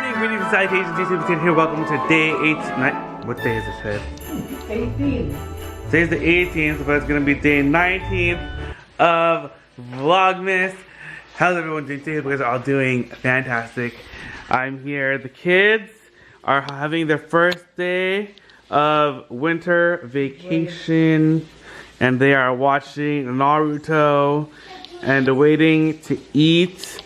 morning, greetings and salutations, YouTube here. Welcome to day 8. What day is it today? 18. Today's the 18th, but it's gonna be day 19th of Vlogmas. How's everyone doing today? You guys are all doing fantastic. I'm here. The kids are having their first day of winter vacation, and they are watching Naruto and waiting to eat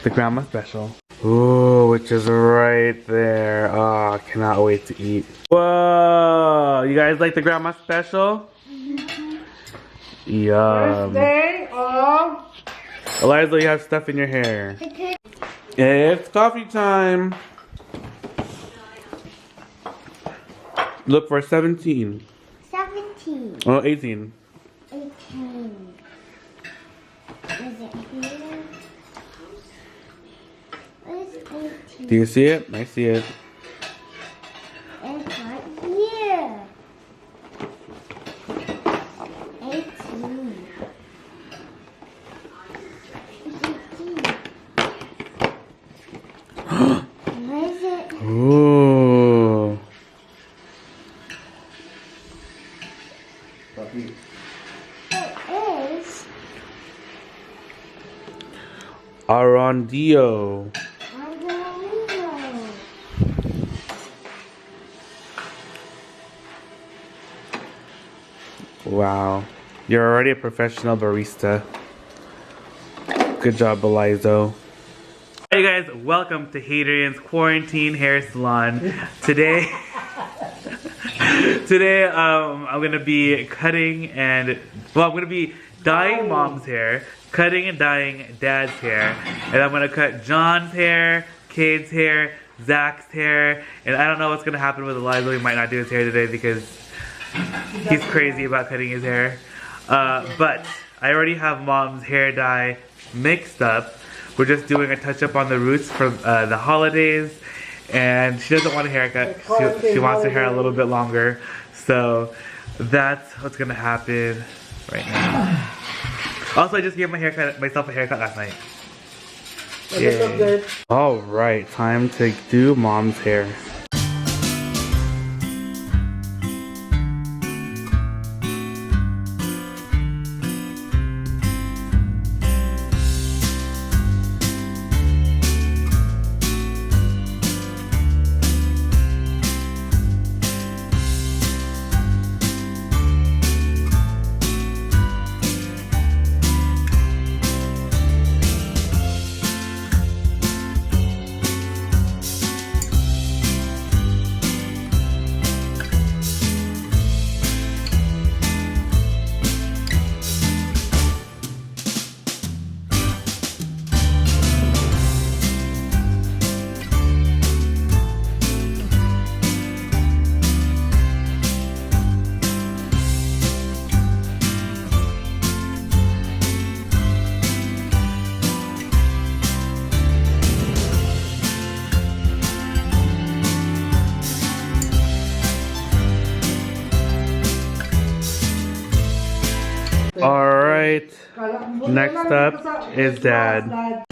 the grandma special. Ooh, which is right there. Oh, I cannot wait to eat. Whoa, you guys like the grandma special? Yum. First day of... Eliza, you have stuff in your hair. It's coffee time. Look for 17. 17. Oh, 18. 18. Is it here? Where's 18? Do you see it? I see it. It's right here. 18. 18. Where is it? Ooh. It is. Arondillo. Wow. You're already a professional barista. Good job, Eliza. Hey guys, welcome to Hadrian's Quarantine Hair Salon. Today, I'm gonna be cutting and, well, I'm gonna be dyeing mom's hair, cutting and dyeing dad's hair, and I'm gonna cut John's hair, Cade's hair, Zach's hair, and I don't know what's gonna happen with Eliza. He might not do his hair today because he's crazy about cutting his hair. But I already have mom's hair dye mixed up. We're just doing a touch up on the roots for the holidays, and she doesn't want a haircut. She wants her hair a little bit longer. So that's what's gonna happen right now. Also, I just gave myself a haircut last night. Yeah. All right, time to do mom's hair. Alright, next up is dad.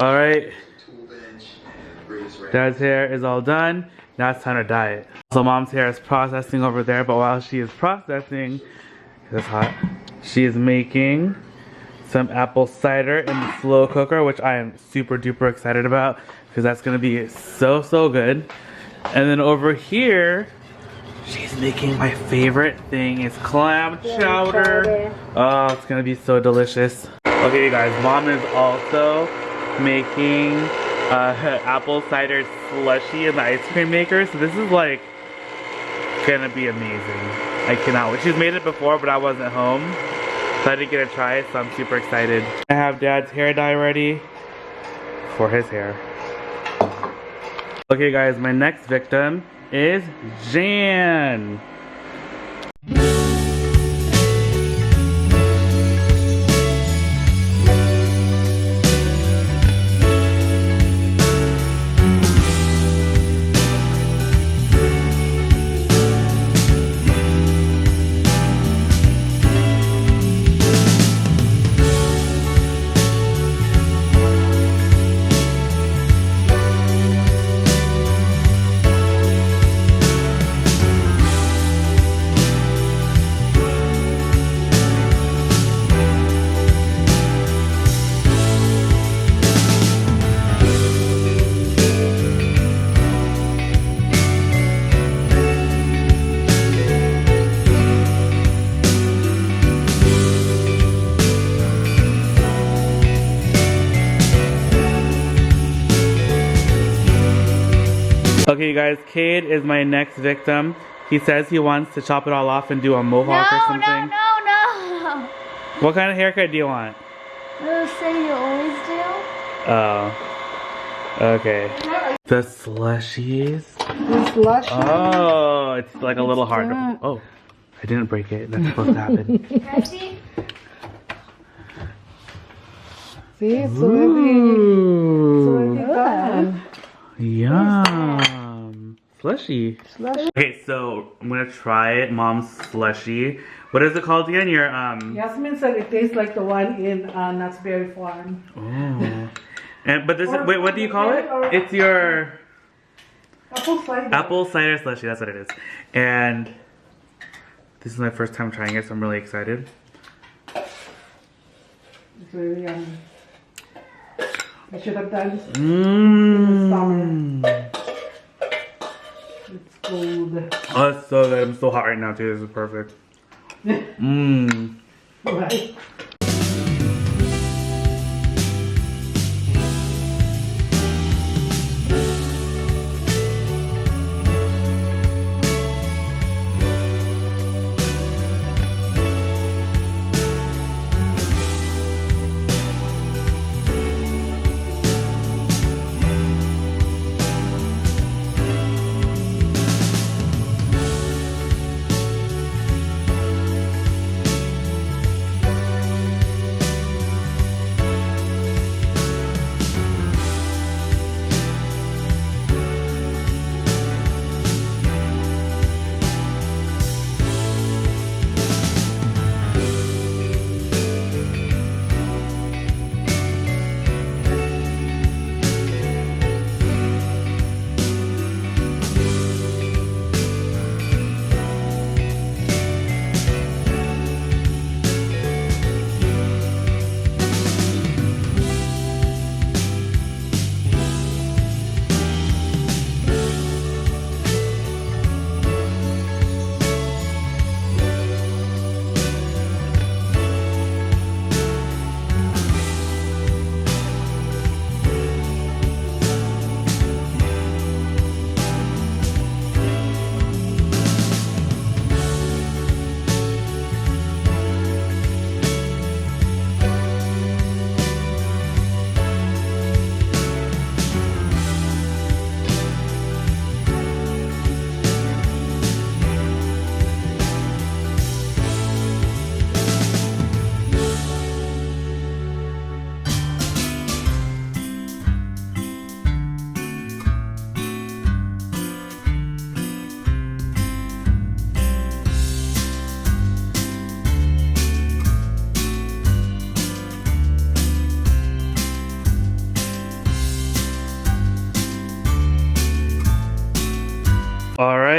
All right. Dad's hair is all done. Now it's time to dye it. So mom's hair is processing over there, but while she is processing, it's hot. She is making some apple cider in the slow cooker, which I am super duper excited about because that's gonna be so good. And then over here, she's making my favorite thing. It's clam chowder. Oh, it's gonna be so delicious. Okay, you guys, mom is also making apple cider slushy in the ice cream maker. So this is like gonna be amazing. I cannot wait. She's made it before, but I wasn't home, so I didn't get to try it, so I'm super excited. I have Dad's hair dye ready for his hair. Okay guys, my next victim is Jan. Okay, you guys, Cade is my next victim. He says he wants to chop it all off and do a mohawk or something. No. What kind of haircut do you want? The same you always do. Oh. Okay. The slushies. The slush. Oh, it's like a little hard to... Oh, I didn't break it. That's supposed to happen. Can I see? See, it's already done. Yum. Slushy. Slush. Okay, so I'm gonna try it. Mom's slushy. What is it called again? Your Yasmin said it tastes like the one in Knott's Berry Farm. Oh. And but this is, wait, what do you call it? It's your Apple cider. apple cider slushy. That's what it is. And this is my first time trying it, so I'm really excited. It's really yummy. I should have done this Mmm. It's cold. Oh, it's so good. I'm so hot right now too. This is perfect. Mmm. Right.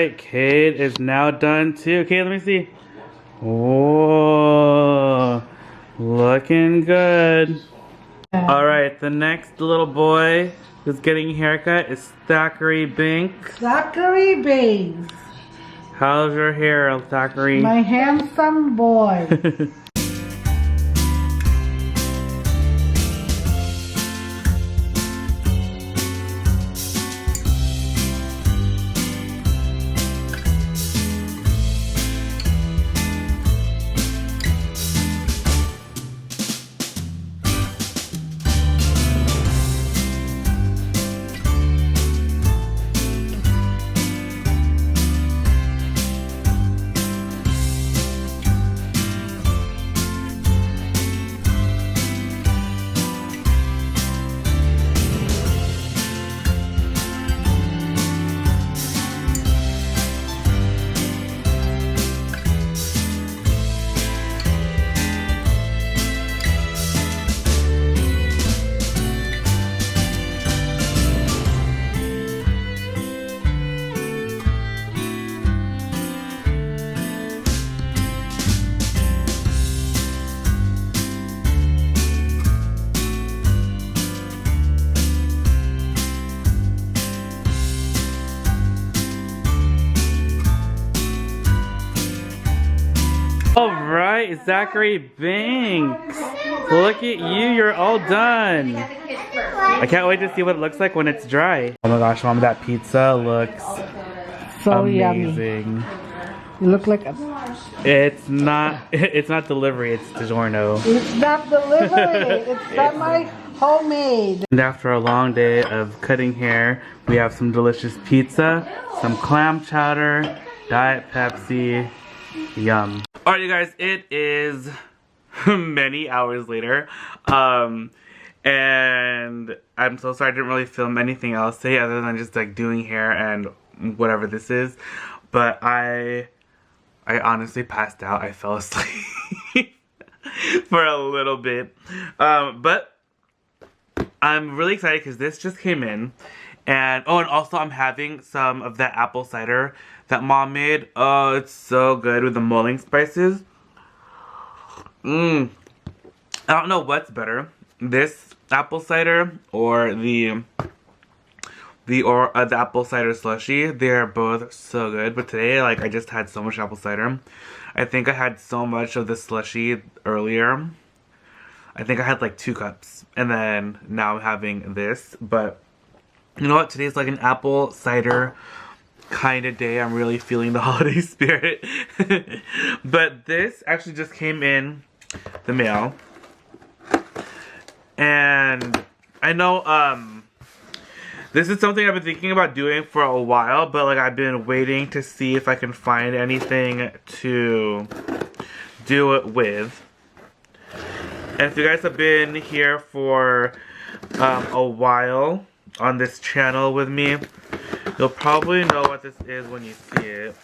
right, Kate is now done too. Kate, let me see. Whoa, looking good. All right, the next little boy who's getting a haircut is Thackeray Binks. Zachary Banks, How's your hair, Thackeray? my handsome boy. Alright, Thackeray Binks. Look at you, you're all done. I can't wait to see what it looks like when it's dry. Oh my gosh, Mom, that pizza looks So yummy. amazing. You look like a... It's not delivery, it's DiGiorno. It's not delivery. It's not my homemade. And after a long day of cutting hair, we have some delicious pizza, some clam chowder, Diet Pepsi, yum. Alright you guys, it is many hours later, and I'm so sorry I didn't really film anything else today other than just like doing hair and whatever this is, but I honestly passed out. I fell asleep for a little bit, but I'm really excited because this just came in, and oh, and also I'm having some of that apple cider that Mom made. Oh, it's so good with the mulling spices. I don't know what's better, this apple cider or the apple cider slushy. They're both so good, but today, like, I just had so much apple cider. I think I had so much of the slushy earlier. I think I had like 2 cups, and then now I'm having this. But you know what? Today's like an apple cider kind of day. I'm really feeling the holiday spirit. But this actually just came in the mail, and I know this is something I've been thinking about doing for a while, but like I've been waiting to see if I can find anything to do it with. And if you guys have been here for a while on this channel with me, you'll probably know what this is when you see it.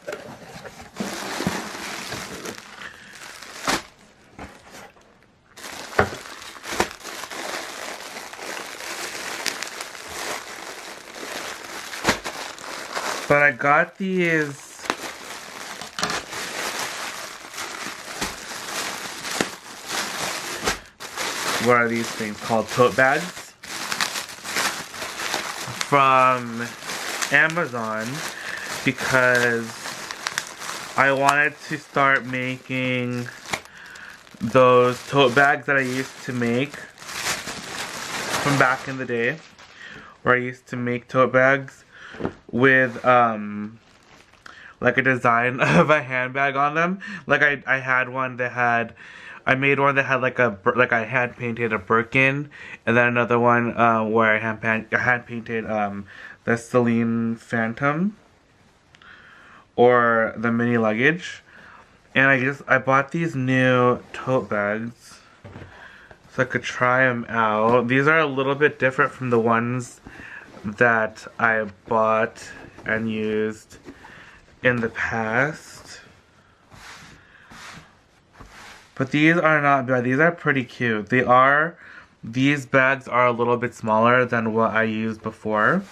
But I got these what are these things called? Tote bags from Amazon because I wanted to start making those tote bags that I used to make from back in the day, where I used to make tote bags with like a design of a handbag on them. Like I had one that had, I made one that had like I hand painted a Birkin, and then another one where I hand painted the Salon Phantom or the mini luggage. And I bought these new tote bags so I could try them out. These are a little bit different from the ones that I bought and used in the past. But these are not bad. These are pretty cute. These bags are a little bit smaller than what I used before.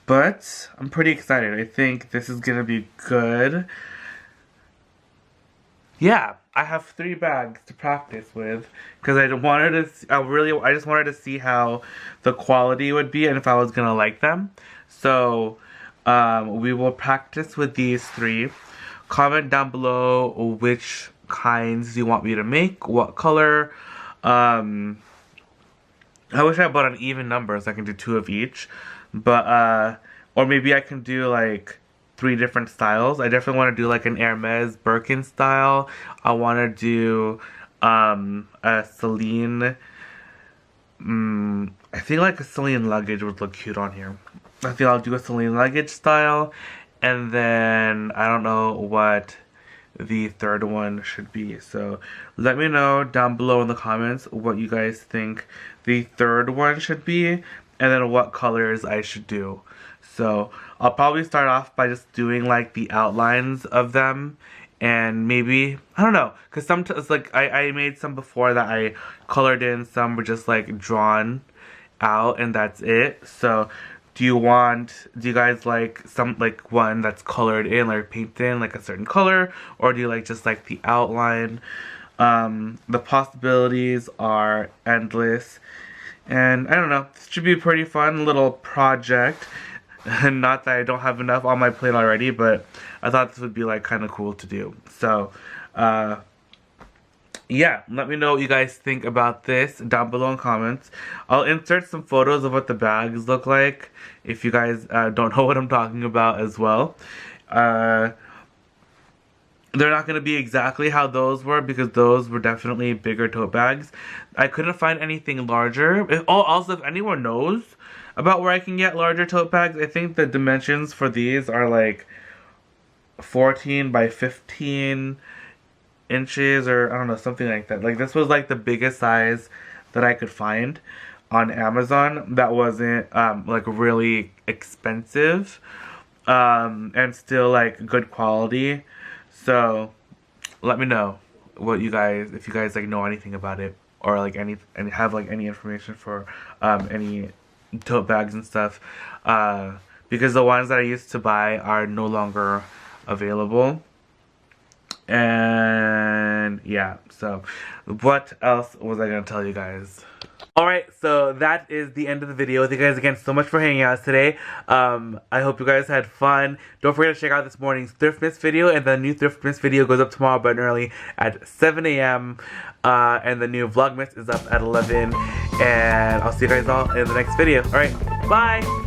But I'm pretty excited. I think this is gonna be good. Yeah, I have 3 bags to practice with because I just wanted to see how the quality would be and if I was gonna like them. So we will practice with these 3. Comment down below which kinds you want me to make, what color. I wish I bought an even number so I can do 2 of each, but or maybe I can do like 3 different styles. I definitely want to do like an Hermes Birkin style. I want to do a Celine. I think like a Celine luggage would look cute on here. I think I'll do a Celine luggage style, and then I don't know what the third one should be. So let me know down below in the comments what you guys think the third one should be, and then what colors I should do. So I'll probably start off by just doing like the outlines of them, and maybe, I don't know, because sometimes like I made some before that I colored in, some were just like drawn out and that's it. So do you guys like some like one that's colored in, like painted in like a certain color, or do you like just like the outline? The possibilities are endless, and I don't know, this should be a pretty fun little project. Not that I don't have enough on my plate already, but I thought this would be like kind of cool to do. So yeah, let me know what you guys think about this down below in comments. I'll insert some photos of what the bags look like if you guys don't know what I'm talking about as well. They're not going to be exactly how those were because those were definitely bigger tote bags. I couldn't find anything larger. Also, if anyone knows about where I can get larger tote bags, I think the dimensions for these are like 14 by 15 inches, or I don't know, something like that. Like this was like the biggest size that I could find on Amazon that wasn't like really expensive and still like good quality. So let me know what you guys, if you guys like know anything about it, or like and have like any information for any tote bags and stuff, because the ones that I used to buy are no longer available. And yeah, so what else was I gonna tell you guys? Alright, so that is the end of the video. Thank you guys again so much for hanging out today. I hope you guys had fun. Don't forget to check out this morning's Thriftmas video, and the new Thriftmas video goes up tomorrow bright and early at 7 a.m. And the new Vlogmas is up at 11. And I'll see you guys all in the next video. Alright, bye!